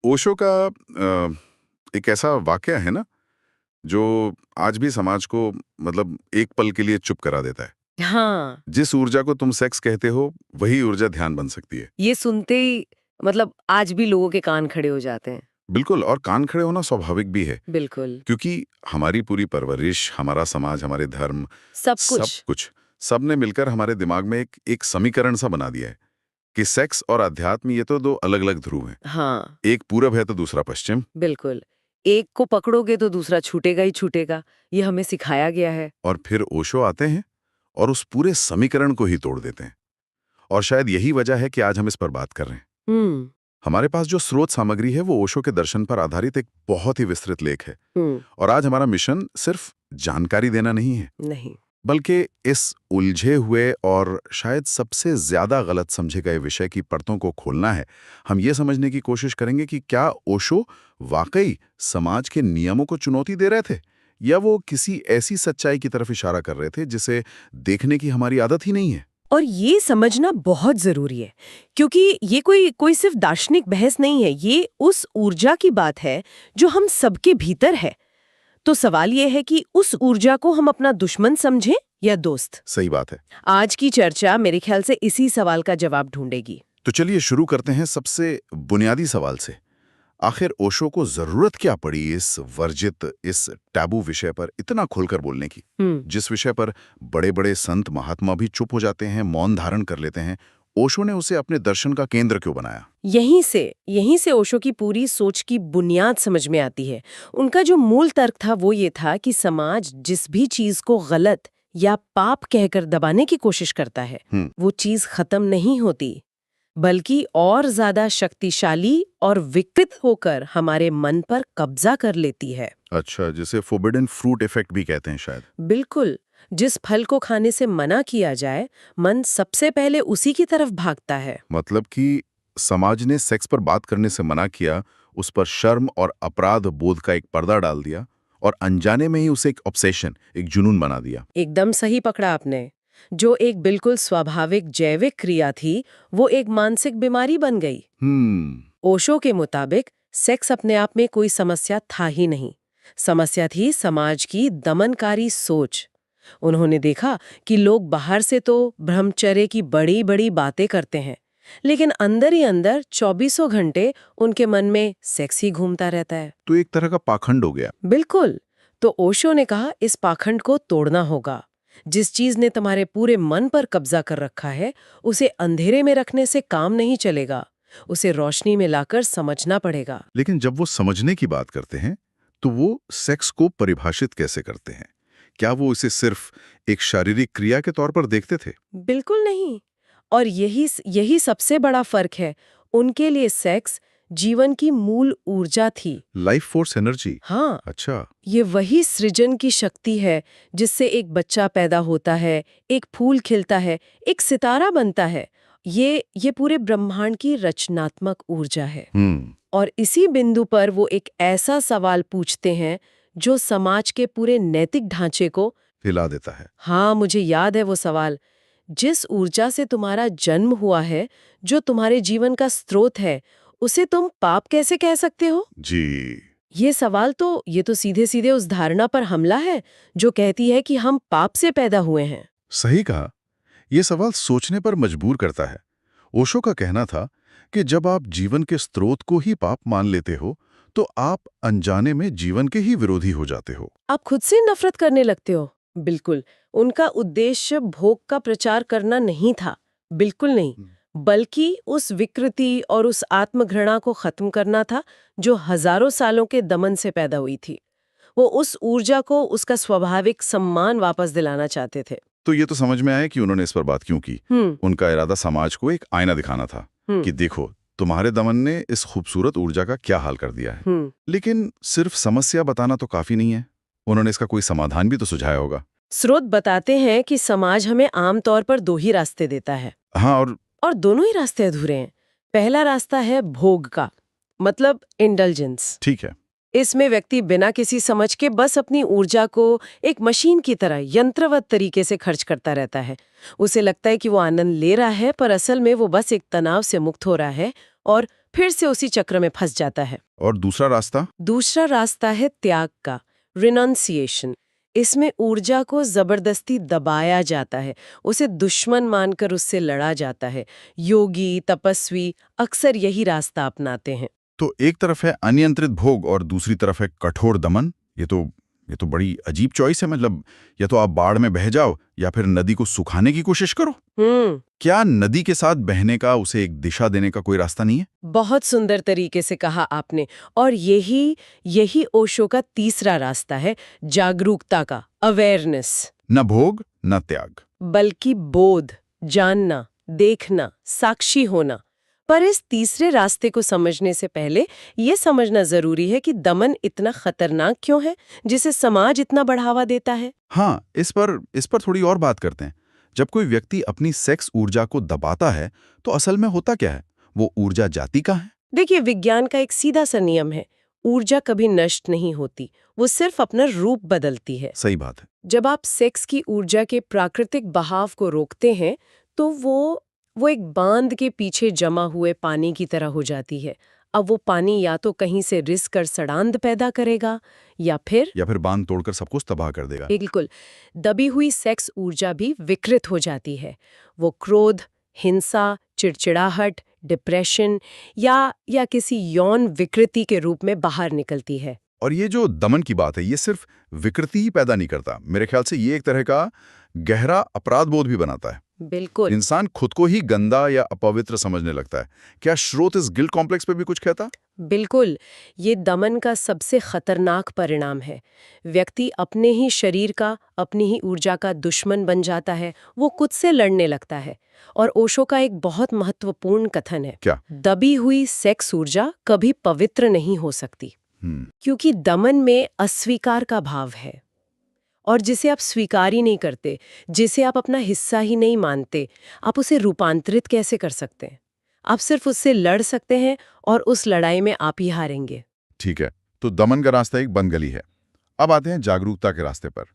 ओशो का एक ऐसा वाकया है ना जो आज भी समाज को मतलब एक पल के लिए चुप करा देता है। हाँ, जिस ऊर्जा को तुम सेक्स कहते हो वही ऊर्जा ध्यान बन सकती है। ये सुनते ही मतलब आज भी लोगों के कान खड़े हो जाते हैं। बिल्कुल, और कान खड़े होना स्वाभाविक भी है बिल्कुल, क्योंकि हमारी पूरी परवरिश, हमारा समाज, हमारे धर्म, सब सब कुछ। कुछ, सबने मिलकर हमारे दिमाग में एक समीकरण सा बना दिया है कि सेक्स और अध्यात्म ये तो दो अलग अलग ध्रुव हैं। हाँ, एक पूरब है तो दूसरा पश्चिम। बिल्कुल। एक को पकड़ोगे तो दूसरा छूटेगा ही छूटेगा, ये हमें सिखाया गया है। और फिर ओशो आते हैं और उस पूरे समीकरण को ही तोड़ देते हैं। और शायद यही वजह है कि आज हम इस पर बात कर रहे हैं। हुँ, हमारे पास जो स्रोत सामग्री है वो ओशो के दर्शन पर आधारित एक बहुत ही विस्तृत लेख है। हुँ, और आज हमारा मिशन सिर्फ जानकारी देना नहीं है, नहीं। बल्कि इस उलझे हुए और शायद सबसे ज्यादा गलत समझे गए विषय की परतों को खोलना है। हम ये समझने की कोशिश करेंगे कि क्या ओशो वाकई समाज के नियमों को चुनौती दे रहे थे, या वो किसी ऐसी सच्चाई की तरफ इशारा कर रहे थे जिसे देखने की हमारी आदत ही नहीं है। और ये समझना बहुत जरूरी है, क्योंकि ये कोई कोई सिर्फ दार्शनिक बहस नहीं है, ये उस ऊर्जा की बात है जो हम सबके भीतर है। तो सवाल ये है कि उस ऊर्जा को हम अपना दुश्मन समझें या दोस्त। सही बात है। आज की चर्चा मेरे ख्याल से इसी सवाल का जवाब ढूंढेगी। तो चलिए शुरू करते हैं सबसे बुनियादी सवाल से। आखिर ओशो को जरूरत क्या पड़ी इस वर्जित, इस टैबू विषय पर इतना खुलकर बोलने की, हम्म जिस विषय पर बड़े बड़े संत महात्मा भी चुप हो जाते हैं, मौन धारण कर लेते हैं। ओशो ने उसे अपने दर्शन का केंद्र क्यों बनाया? यहीं से ओशो की पूरी सोच की बुनियाद समझ में आती है। उनका जो मूल तर्क था वो ये था कि समाज जिस भी चीज को गलत या पाप कहकर दबाने की कोशिश करता है, हम्म। वो चीज खत्म नहीं होती, बल्कि और ज्यादा शक्तिशाली और विकृत होकर हमारे मन पर कब्जा कर लेती है। अच्छा, जिसे फोरबिडन फ्रूट इफेक्ट भी कहते हैं शायद। बिल्कुल। जिस फल को खाने से मना किया जाए, मन सबसे पहले उसी की तरफ भागता है। मतलब कि समाज ने सेक्स पर बात करने से मना किया, उस पर शर्म और अपराध बोध का एक पर्दा डाल दिया, और अनजाने में ही उसे एक ऑब्सेशन, एक जुनून बना दिया। एकदम सही पकड़ा आपने। जो एक बिल्कुल स्वाभाविक जैविक क्रिया थी, वो एक मानसिक बीमारी बन गई। हम्म। ओशो के मुताबिक सेक्स अपने आप में कोई समस्या था ही नहीं। समस्या थी समाज की दमनकारी सोच। उन्होंने देखा कि लोग बाहर से तो ब्रह्मचर्य की बड़ी बड़ी बातें करते हैं, लेकिन अंदर ही अंदर चौबीसों घंटे उनके मन में सेक्स ही घूमता रहता है। तो एक तरह का पाखंड हो गया। बिल्कुल। तो ओशो ने कहा, इस पाखंड को तोड़ना होगा। जिस चीज ने तुम्हारे पूरे मन पर कब्जा कर रखा है, उसे अंधेरे में रखने से काम नहीं चलेगा। उसे रोशनी में लाकर समझना पड़ेगा। लेकिन जब वो समझने की बात करते हैं, तो वो सेक्स को परिभाषित कैसे करते हैं? क्या वो इसे सिर्फ एक शारीरिक क्रिया के तौर पर देखते थे? बिल्कुल नहीं। और यही यही सबसे बड़ा फर्क है। उनके लिए सेक्स जीवन की मूल ऊर्जा थी। Life force energy. हाँ, अच्छा। ये वही सृजन की शक्ति है जिससे एक बच्चा पैदा होता है, एक फूल खिलता है, एक सितारा बनता है। ये पूरे ब्रह्मांड की रचनात्मक ऊर्जा है। और इसी बिंदु पर वो एक ऐसा सवाल पूछते हैं जो समाज के पूरे नैतिक ढांचे को हिला देता है। हाँ, मुझे याद है वो सवाल। जिस ऊर्जा से तुम्हारा जन्म हुआ है, जो तुम्हारे जीवन का स्रोत है, उसे तुम पाप कैसे कह सकते हो? जी। ये तो सीधे सीधे उस धारणा पर हमला है जो कहती है कि हम पाप से पैदा हुए हैं। सही कहा। यह सवाल सोचने पर मजबूर करता है। ओशो का कहना था कि जब आप जीवन के स्रोत को ही पाप मान लेते हो, तो आप अनजाने में जीवन के ही विरोधी हो जाते हो। आप खुद से नफरत करने लगते हो। बिल्कुल। उनका उद्देश्य भोग का प्रचार करना नहीं था, बिल्कुल नहीं, बल्कि उस विकृति और उस आत्मघृणा को खत्म करना था जो हजारों सालों के दमन से पैदा हुई थी। वो उस ऊर्जा को उसका स्वाभाविक सम्मान वापस दिलाना चाहते थे। तो ये तो समझ में आया कि उन्होंने इस पर बात क्यों की। हम्म उनका इरादा समाज को एक आईना दिखाना था हम्म कि देखो, तुम्हारे दमन ने इस खूबसूरत ऊर्जा का क्या हाल कर दिया है। हम्म लेकिन सिर्फ समस्या बताना तो काफी नहीं है। उन्होंने इसका कोई समाधान भी तो सुझाया होगा। स्रोत बताते हैं कि समाज हमें आमतौर पर दो ही रास्ते देता है, हाँ, और दोनों ही रास्ते अधूरे हैं। पहला रास्ता है भोग का, मतलब इंडल्जेंस। ठीक है। इसमें व्यक्ति बिना किसी समझ के बस अपनी ऊर्जा को एक मशीन की तरह यंत्रवत तरीके से खर्च करता रहता है। उसे लगता है कि वो आनंद ले रहा है, पर असल में वो बस एक तनाव से मुक्त हो रहा है और फिर से उसी चक्र में फंस जाता है। और दूसरा रास्ता? दूसरा रास्ता है त्याग का, रिनॉन्सिएशन। इसमें ऊर्जा को जबरदस्ती दबाया जाता है, उसे दुश्मन मानकर उससे लड़ा जाता है। योगी, तपस्वी अक्सर यही रास्ता अपनाते हैं। तो एक तरफ है अनियंत्रित भोग और दूसरी तरफ है कठोर दमन। ये तो बड़ी अजीब चॉइस है। मतलब या तो आप बाढ़ में बह जाओ या फिर नदी को सुखाने की कोशिश करो। क्या नदी के साथ बहने का, उसे एक दिशा देने का कोई रास्ता नहीं है? बहुत सुंदर तरीके से कहा आपने। और यही ओशो का तीसरा रास्ता है, जागरूकता का, अवेयरनेस। न भोग न त्याग, बल्कि बोध, जानना, देखना, साक्षी होना। पर इस तीसरे रास्ते को समझने से पहले ये समझना जरूरी है कि दमन इतना खतरनाक क्यों है, जिसे समाज इतना बढ़ावा देता है। हाँ, इस पर थोड़ी और बात करते हैं। जब कोई व्यक्ति अपनी सेक्स ऊर्जा को दबाता है तो असल में होता क्या है? वो ऊर्जा जाती कहाँ है? देखिए, विज्ञान का एक सीधा सा नियम है, ऊर्जा कभी नष्ट नहीं होती, वो सिर्फ अपना रूप बदलती है। सही बात है। जब आप सेक्स की ऊर्जा के प्राकृतिक बहाव को रोकते हैं तो वो एक बांध के पीछे जमा हुए पानी की तरह हो जाती है। अब वो पानी या तो कहीं से रिस कर सड़ांध पैदा करेगा या फिर बांध तोड़कर सब कुछ तबाह कर देगा। बिल्कुल। दबी हुई सेक्स ऊर्जा भी विकृत हो जाती है। वो क्रोध, हिंसा, चिड़चिड़ाहट, डिप्रेशन या किसी यौन विकृति के रूप में बाहर निकलती है। और ये जो दमन की बात है, ये सिर्फ विकृति ही पैदा नहीं करता। मेरे ख्याल से ये एक तरह का गहरा अपराध बोध भी बनाता है। बिल्कुल। इंसान खुद को ही गंदा या अपवित्र समझने लगता है। क्या श्रोत इस गिल्ट कॉम्प्लेक्स पे भी कुछ कहता? बिल्कुल। ये दमन का सबसे खतरनाक परिणाम है। व्यक्ति अपने ही शरीर का, अपनी ही ऊर्जा का दुश्मन बन जाता है। वो खुद से लड़ने लगता है। और ओशो का एक बहुत महत्वपूर्ण कथन है, क्या? दबी हुई सेक्स ऊर्जा कभी पवित्र नहीं हो सकती। क्योंकि दमन में अस्वीकार का भाव है, और जिसे आप स्वीकार ही नहीं करते, जिसे आप अपना हिस्सा ही नहीं मानते, आप उसे रूपांतरित कैसे कर सकते हैं? आप सिर्फ उससे लड़ सकते हैं और उस लड़ाई में आप ही हारेंगे। ठीक है, तो दमन का रास्ता एक बंद गली है। अब आते हैं जागरूकता के रास्ते पर।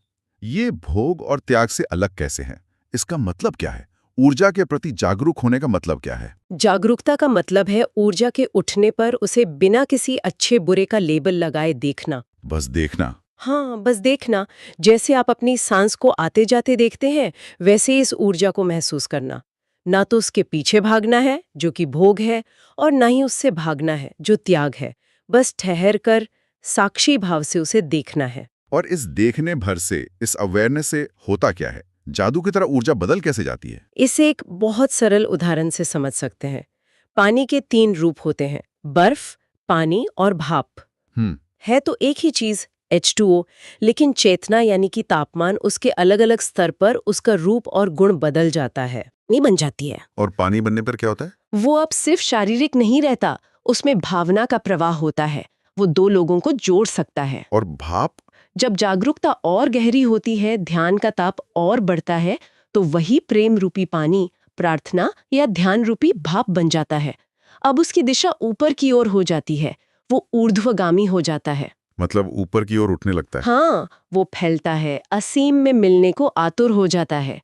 ये भोग और त्याग से अलग कैसे है? इसका मतलब क्या है? ऊर्जा के प्रति जागरूक होने का मतलब क्या है? जागरूकता का मतलब है ऊर्जा के उठने पर उसे बिना किसी अच्छे बुरे का लेबल लगाए देखना। बस देखना? हाँ, बस देखना। जैसे आप अपनी सांस को आते जाते देखते हैं, वैसे इस ऊर्जा को महसूस करना। ना तो उसके पीछे भागना है, जो कि भोग है, और ना ही उससे भागना है, जो त्याग है। बस ठहर कर साक्षी भाव से उसे देखना है। और इस देखने भर से, इस अवेयरनेस से होता क्या है? जादू की तरह ऊर्जा बदल कैसे जाती है? इसे एक बहुत सरल उदाहरण से समझ सकते हैं। पानी के 3 रूप होते हैं, बर्फ, पानी और भाप। है तो एक ही चीज, H2O, लेकिन चेतना यानी कि तापमान, उसके अलग अलग स्तर पर उसका रूप और गुण बदल जाता है, नहीं बन जाती है। और पानी बनने पर क्या होता है? वो अब सिर्फ शारीरिक नहीं रहता, उसमें भावना का प्रवाह होता है। वो 2 लोगों को जोड़ सकता है। और भाप? जब जागरूकता और गहरी होती है, ध्यान का ताप और बढ़ता है, तो वही प्रेम रूपी पानी प्रार्थना या ध्यान रूपी भाप बन जाता है। अब उसकी दिशा ऊपर की ओर हो जाती है, वो ऊर्ध्वगामी हो जाता है। मतलब ऊपर की ओर उठने लगता है? हाँ, वो फैलता है, असीम में मिलने को आतुर हो जाता है।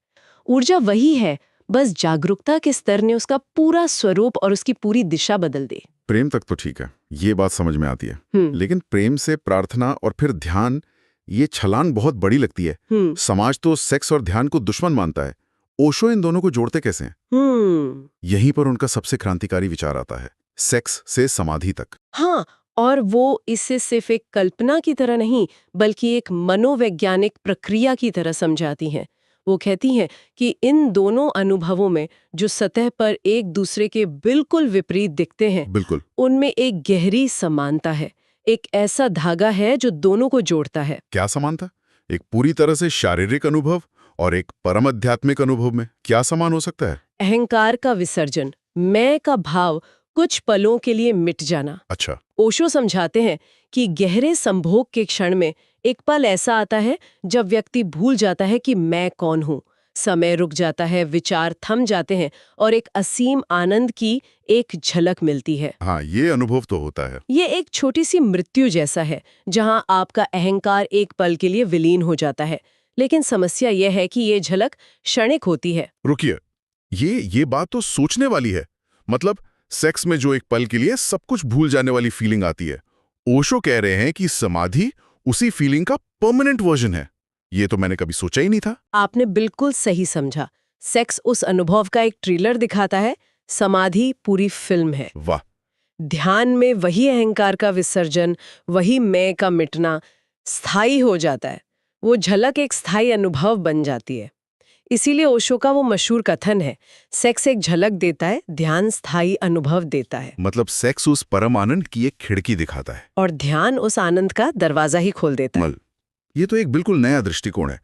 ऊर्जा वही है, बस जागरूकता के स्तर ने उसका पूरा स्वरूप और उसकी पूरी दिशा बदल दी। प्रेम तक तो ठीक है, ये बात समझ में आती है। लेकिन प्रेम से प्रार्थना और फिर ध्यान, ये छलांग बहुत बड़ी लगती है। समाज तो सेक्स और ध्यान को दुश्मन मानता है। ओशो इन दोनों को जोड़ते कैसे हैं? यहीं पर उनका सबसे क्रांतिकारी विचार आता है, सेक्स से समाधि तक। हाँ, और वो इसे सिर्फ एक कल्पना की तरह नहीं, बल्कि एक मनोवैज्ञानिक प्रक्रिया की तरह समझाती हैं। वो कहती हैं कि इन दोनों अनुभवों में, जो सतह पर एक दूसरे के बिल्कुल विपरीत दिखते हैं, बिल्कुल, उनमें एक गहरी समानता है। एक ऐसा धागा है जो दोनों को जोड़ता है। क्या समानता? एक पूरी तरह से शारीरिक अनुभव और एक परम आध्यात्मिक अनुभव में क्या समान हो सकता है? अहंकार का विसर्जन, मैं का भाव कुछ पलों के लिए मिट जाना। अच्छा। ओशो समझाते हैं कि गहरे संभोग के क्षण में एक पल ऐसा आता है जब व्यक्ति भूल जाता है कि मैं कौन हूँ। समय रुक जाता है, विचार थम जाते हैं और एक असीम आनंद की एक झलक मिलती है। हाँ, ये अनुभव तो होता है। ये एक छोटी सी मृत्यु जैसा है, जहाँ आपका अहंकार एक पल के लिए विलीन हो जाता है। लेकिन समस्या यह है कि ये झलक क्षणिक होती है। रुकिए, ये बात तो सोचने वाली है। मतलब सेक्स में जो एक पल के लिए सब कुछ भूल जाने वाली फीलिंग आती है, ओशो कह रहे हैं कि समाधि उसी फीलिंग का परमानेंट वर्जन है। ये तो मैंने कभी सोचा ही नहीं था। आपने बिल्कुल सही समझा। सेक्स उस अनुभव का एक ट्रेलर दिखाता है, समाधि पूरी फिल्म है। वाह। ध्यान में वही अहंकार का विसर्जन, वही मैं का मिटना स्थायी हो जाता है। वो झलक एक स्थायी अनुभव बन जाती है। इसीलिए ओशो का वो मशहूर कथन है, सेक्स एक झलक देता है, ध्यान स्थायी अनुभव देता है। मतलब सेक्स उस परम आनंद की एक खिड़की दिखाता है और ध्यान उस आनंद का दरवाजा ही खोल देता है। ये तो एक बिल्कुल नया दृष्टिकोण है।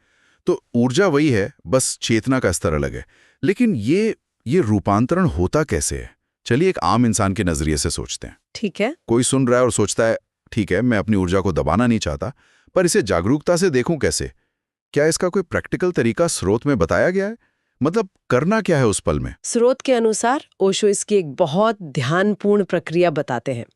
तो ऊर्जा वही है, बस चेतना का स्तर अलग है। लेकिन ये रूपांतरण होता कैसे है? चलिए एक आम इंसान के नजरिए से सोचते हैं। ठीक है। कोई सुन रहा है और सोचता है, ठीक है, मैं अपनी ऊर्जा को दबाना नहीं चाहता, पर इसे जागरूकता से देखूं कैसे? क्या इसका कोई प्रैक्टिकल तरीका स्रोत में बताया गया है? मतलब करना क्या है उस पल में? स्रोत के अनुसार ओशो इसकी एक बहुत ध्यानपूर्ण प्रक्रिया बताते हैं।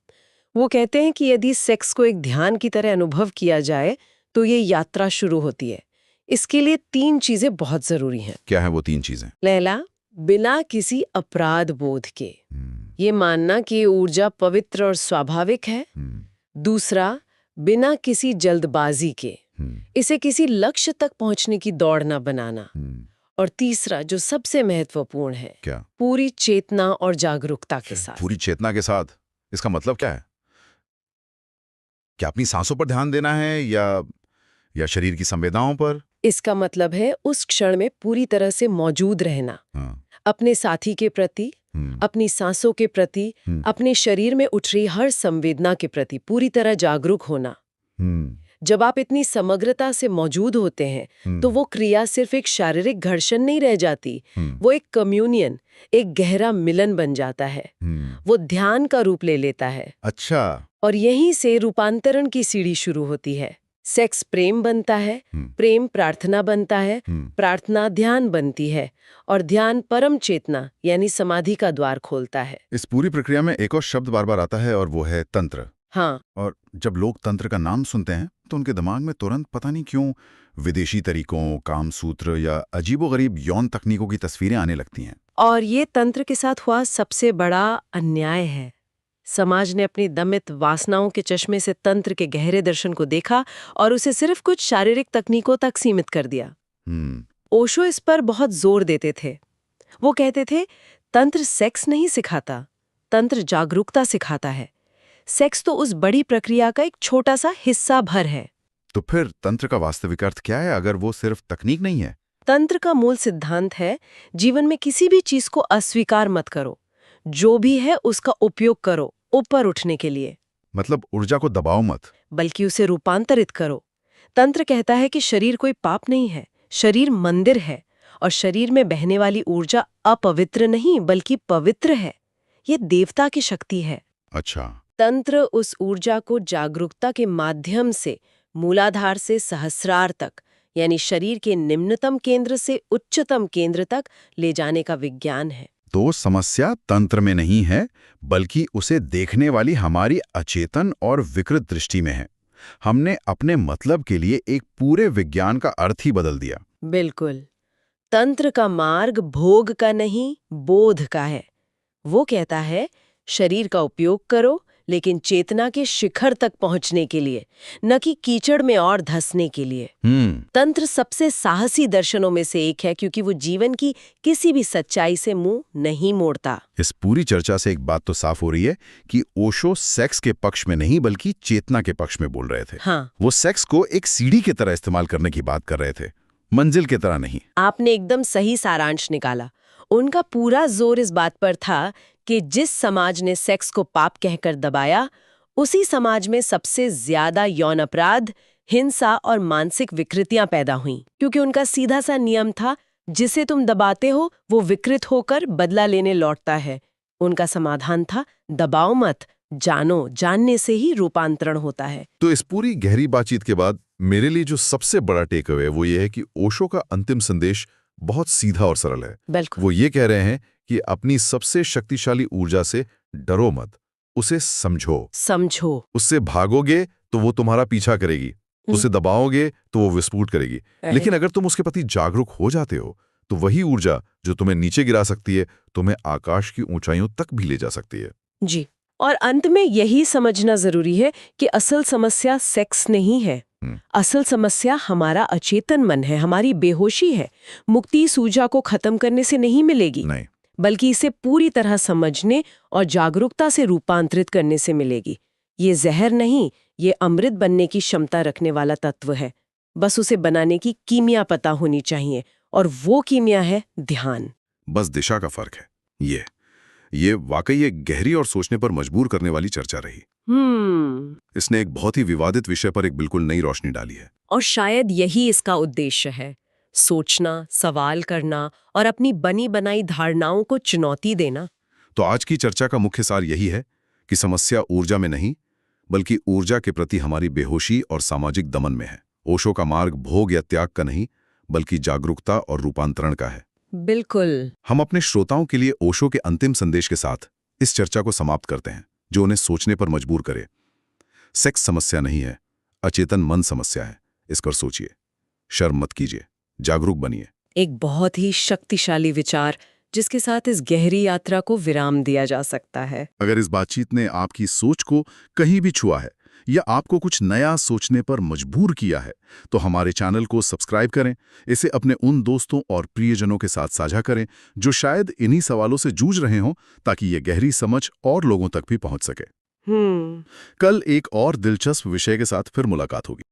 वो कहते हैं कि यदि सेक्स को एक ध्यान की तरह अनुभव किया जाए तो ये यात्रा शुरू होती है। इसके लिए 3 चीजें बहुत जरूरी हैं। क्या है वो 3 चीजें? पहला, बिना किसी अपराध बोध के ये मानना कि ऊर्जा पवित्र और स्वाभाविक है। दूसरा, बिना किसी जल्दबाजी के इसे किसी लक्ष्य तक पहुंचने की दौड़ न बनाना। और तीसरा, जो सबसे महत्वपूर्ण है, क्या? पूरी चेतना और जागरूकता के साथ। पूरी चेतना के साथ? इसका मतलब क्या है? क्या अपनी सांसों पर ध्यान देना है या शरीर की संवेदनाओं पर? इसका मतलब है उस क्षण में पूरी तरह से मौजूद रहना। अपने साथी के प्रति, अपनी सांसों के प्रति, अपने शरीर में उठ रही हर संवेदना के प्रति पूरी तरह जागरूक होना। जब आप इतनी समग्रता से मौजूद होते हैं तो वो क्रिया सिर्फ एक शारीरिक घर्षण नहीं रह जाती, वो एक कम्युनियन, एक गहरा मिलन बन जाता है। वो ध्यान का रूप ले लेता है। अच्छा। और यहीं से रूपांतरण की सीढ़ी शुरू होती है। सेक्स प्रेम बनता है, प्रेम प्रार्थना बनता है, प्रार्थना ध्यान बनती है, और ध्यान परम चेतना यानी समाधि का द्वार खोलता है। इस पूरी प्रक्रिया में एक और शब्द बार बार आता है और वो है तंत्र। हाँ। और जब लोग तंत्र का नाम सुनते हैं तो उनके दिमाग में तुरंत पता नहीं क्यों विदेशी तरीकों, कामसूत्र या अजीबोगरीब यौन तकनीकों की तस्वीरें आने लगती हैं। और ये तंत्र के साथ हुआ सबसे बड़ा अन्याय है। समाज ने अपनी दमित वासनाओं के चश्मे से तंत्र के गहरे दर्शन को देखा और उसे सिर्फ कुछ शारीरिक तकनीकों तक सीमित कर दिया। ओशो इस पर बहुत जोर देते थे। वो कहते थे, तंत्र सेक्स नहीं सिखाता, तंत्र जागरूकता सिखाता है। सेक्स तो उस बड़ी प्रक्रिया का एक छोटा सा हिस्सा भर है। तो फिर तंत्र का वास्तविक अर्थ क्या है अगर वो सिर्फ तकनीक नहीं है? तंत्र का मूल सिद्धांत है, जीवन में किसी भी चीज को अस्वीकार मत करो, जो भी है उसका उपयोग करो ऊपर उठने के लिए। मतलब ऊर्जा को दबाओ मत, बल्कि उसे रूपांतरित करो। तंत्र कहता है कि शरीर कोई पाप नहीं है, शरीर मंदिर है, और शरीर में बहने वाली ऊर्जा अपवित्र नहीं बल्कि पवित्र है। ये देवता की शक्ति है। अच्छा। तंत्र उस ऊर्जा को जागरूकता के माध्यम से मूलाधार से सहस्रार तक, यानी शरीर के निम्नतम केंद्र से उच्चतम केंद्र तक ले जाने का विज्ञान है। तो समस्या तंत्र में नहीं है, बल्कि उसे देखने वाली हमारी अचेतन और विकृत दृष्टि में है। हमने अपने मतलब के लिए एक पूरे विज्ञान का अर्थ ही बदल दिया। बिल्कुल। तंत्र का मार्ग भोग का नहीं, बोध का है। वो कहता है, शरीर का उपयोग करो, लेकिन चेतना के शिखर तक पहुंचने के लिए, न कि कीचड़ में और धंसने के लिए। तंत्र सबसे साहसी दर्शनों में से एक है, क्योंकि वो जीवन की किसी भी सच्चाई से मुंह नहीं मोड़ता। इस पूरी चर्चा से एक बात तो साफ हो रही है कि ओशो सेक्स के पक्ष में नहीं बल्कि चेतना के पक्ष में बोल रहे थे। हाँ। वो सेक्स को एक सीढ़ी की तरह इस्तेमाल करने की बात कर रहे थे, मंजिल की तरह नहीं। आपने एकदम सही सारांश निकाला। उनका पूरा जोर इस बात पर था कि जिस समाज ने सेक्स को पाप कहकर दबाया, उसी समाज में सबसे ज्यादा यौन अपराध, हिंसा और मानसिक विकृतियां पैदा हुईं, क्योंकि उनका सीधा सा नियम था, जिसे तुम दबाते हो वो विकृत होकर बदला लेने लौटता है। उनका समाधान था, दबाओ मत, जानो, जानने से ही रूपांतरण होता है। तो इस पूरी गहरी बातचीत के बाद मेरे लिए जो सबसे बड़ा टेक अवे वो ये है कि ओशो का अंतिम संदेश बहुत सीधा और सरल है। बिल्कुल। वो ये कह रहे हैं कि अपनी सबसे शक्तिशाली ऊर्जा से डरो मत, उसे समझो। उससे भागोगे तो वो तुम्हारा पीछा करेगी, उसे दबाओगे तो वो विस्फोट करेगी। लेकिन अगर तुम उसके प्रति जागरूक हो जाते हो तो वही ऊर्जा जो तुम्हें नीचे गिरा सकती है, तुम्हें आकाश की ऊंचाइयों तक भी ले जा सकती है। जी, और अंत में यही समझना जरूरी है कि असल समस्या सेक्स नहीं है। असल समस्या हमारा अचेतन मन है, हमारी बेहोशी है। मुक्ति इस ऊर्जा को खत्म करने से नहीं मिलेगी, नहीं, बल्कि इसे पूरी तरह समझने और जागरूकता से रूपांतरित करने से मिलेगी। ये जहर नहीं, ये अमृत बनने की क्षमता रखने वाला तत्व है। बस उसे बनाने की कीमिया पता होनी चाहिए, और वो कीमिया है ध्यान। बस दिशा का फर्क है। ये वाकई एक गहरी और सोचने पर मजबूर करने वाली चर्चा रही। इसने एक बहुत ही विवादित विषय पर एक बिल्कुल नई रोशनी डाली है। और शायद यही इसका उद्देश्य है, सोचना, सवाल करना और अपनी बनी बनाई धारणाओं को चुनौती देना। तो आज की चर्चा का मुख्य सार यही है कि समस्या ऊर्जा में नहीं, बल्कि ऊर्जा के प्रति हमारी बेहोशी और सामाजिक दमन में है। ओशो का मार्ग भोग या त्याग का नहीं, बल्कि जागरूकता और रूपांतरण का है। बिल्कुल। हम अपने श्रोताओं के लिए ओशो के अंतिम संदेश के साथ इस चर्चा को समाप्त करते हैं, जो उन्हें सोचने पर मजबूर करे। सेक्स समस्या नहीं है, अचेतन मन समस्या है। इस पर सोचिए, शर्म मत कीजिए, जागरूक बनिए। एक बहुत ही शक्तिशाली विचार, जिसके साथ इस गहरी यात्रा को विराम दिया जा सकता है। अगर इस बातचीत ने आपकी सोच को कहीं भी छुआ है या आपको कुछ नया सोचने पर मजबूर किया है, तो हमारे चैनल को सब्सक्राइब करें, इसे अपने उन दोस्तों और प्रियजनों के साथ साझा करें जो शायद इन्हीं सवालों से जूझ रहे हों, ताकि ये गहरी समझ और लोगों तक भी पहुंच सके। कल एक और दिलचस्प विषय के साथ फिर मुलाकात होगी।